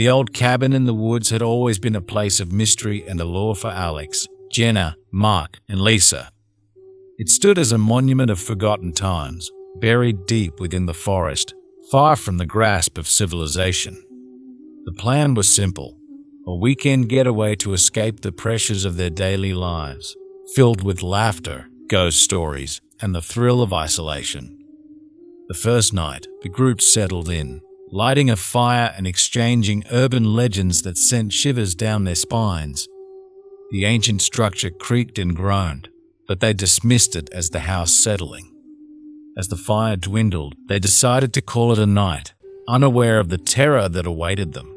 The old cabin in the woods had always been a place of mystery and allure for Alex, Jenna, Mark, and Lisa. It stood as a monument of forgotten times, buried deep within the forest, far from the grasp of civilization. The plan was simple: a weekend getaway to escape the pressures of their daily lives, filled with laughter, ghost stories, and the thrill of isolation. The first night, the group settled in, lighting a fire and exchanging urban legends that sent shivers down their spines. The ancient structure creaked and groaned, but they dismissed it as the house settling. As the fire dwindled, they decided to call it a night, unaware of the terror that awaited them.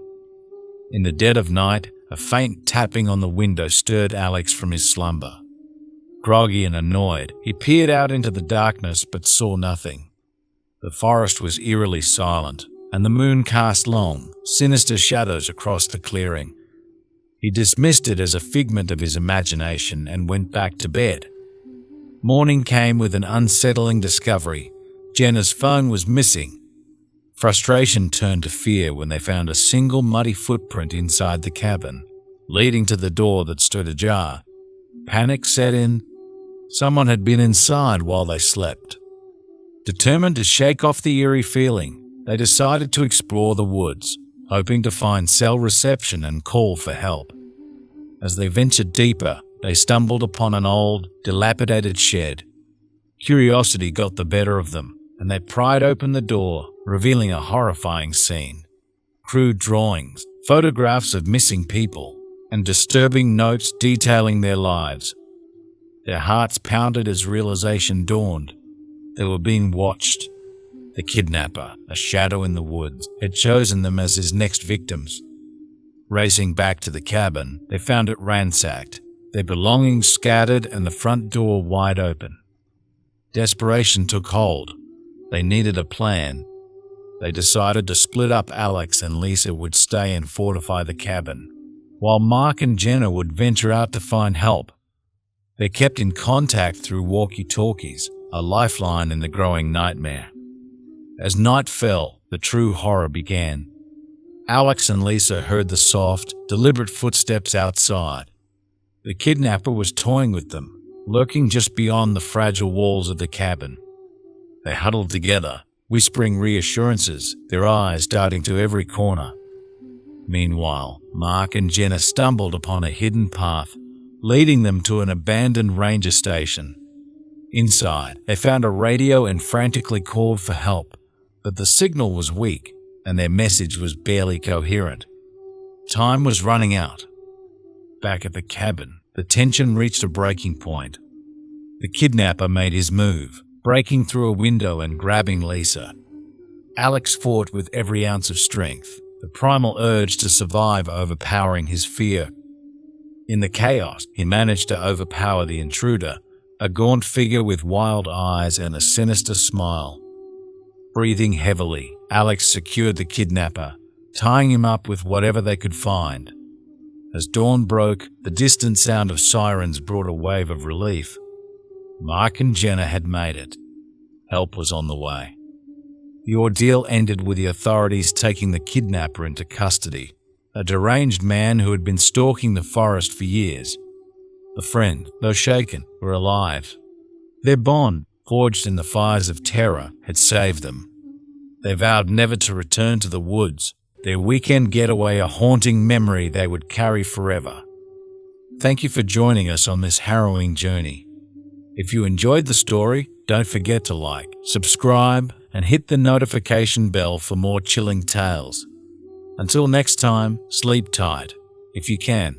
In the dead of night, a faint tapping on the window stirred Alex from his slumber. Groggy and annoyed, he peered out into the darkness but saw nothing. The forest was eerily silent, and the moon cast long, sinister shadows across the clearing. He dismissed it as a figment of his imagination and went back to bed. Morning came with an unsettling discovery. Jenna's phone was missing. Frustration turned to fear when they found a single muddy footprint inside the cabin, leading to the door that stood ajar. Panic set in. Someone had been inside while they slept. Determined to shake off the eerie feeling, they decided to explore the woods, hoping to find cell reception and call for help. As they ventured deeper, they stumbled upon an old, dilapidated shed. Curiosity got the better of them, and they pried open the door, revealing a horrifying scene. Crude drawings, photographs of missing people, and disturbing notes detailing their lives. Their hearts pounded as realization dawned. They were being watched. The kidnapper, a shadow in the woods, had chosen them as his next victims. Racing back to the cabin, they found it ransacked, their belongings scattered and the front door wide open. Desperation took hold. They needed a plan. They decided to split up. Alex and Lisa would stay and fortify the cabin, while Mark and Jenna would venture out to find help. They kept in contact through walkie-talkies, a lifeline in the growing nightmare. As night fell, the true horror began. Alex and Lisa heard the soft, deliberate footsteps outside. The kidnapper was toying with them, lurking just beyond the fragile walls of the cabin. They huddled together, whispering reassurances, their eyes darting to every corner. Meanwhile, Mark and Jenna stumbled upon a hidden path, leading them to an abandoned ranger station. Inside, they found a radio and frantically called for help, but the signal was weak, and their message was barely coherent. Time was running out. Back at the cabin, the tension reached a breaking point. The kidnapper made his move, breaking through a window and grabbing Lisa. Alex fought with every ounce of strength, the primal urge to survive overpowering his fear. In the chaos, he managed to overpower the intruder, a gaunt figure with wild eyes and a sinister smile. Breathing heavily, Alex secured the kidnapper, tying him up with whatever they could find. As dawn broke, the distant sound of sirens brought a wave of relief. Mark and Jenna had made it. Help was on the way. The ordeal ended with the authorities taking the kidnapper into custody, a deranged man who had been stalking the forest for years. The friend, though shaken, were alive. Their bond, forged in the fires of terror, had saved them. They vowed never to return to the woods, their weekend getaway a haunting memory they would carry forever. Thank you for joining us on this harrowing journey. If you enjoyed the story, don't forget to like, subscribe, and hit the notification bell for more chilling tales. Until next time, sleep tight, if you can.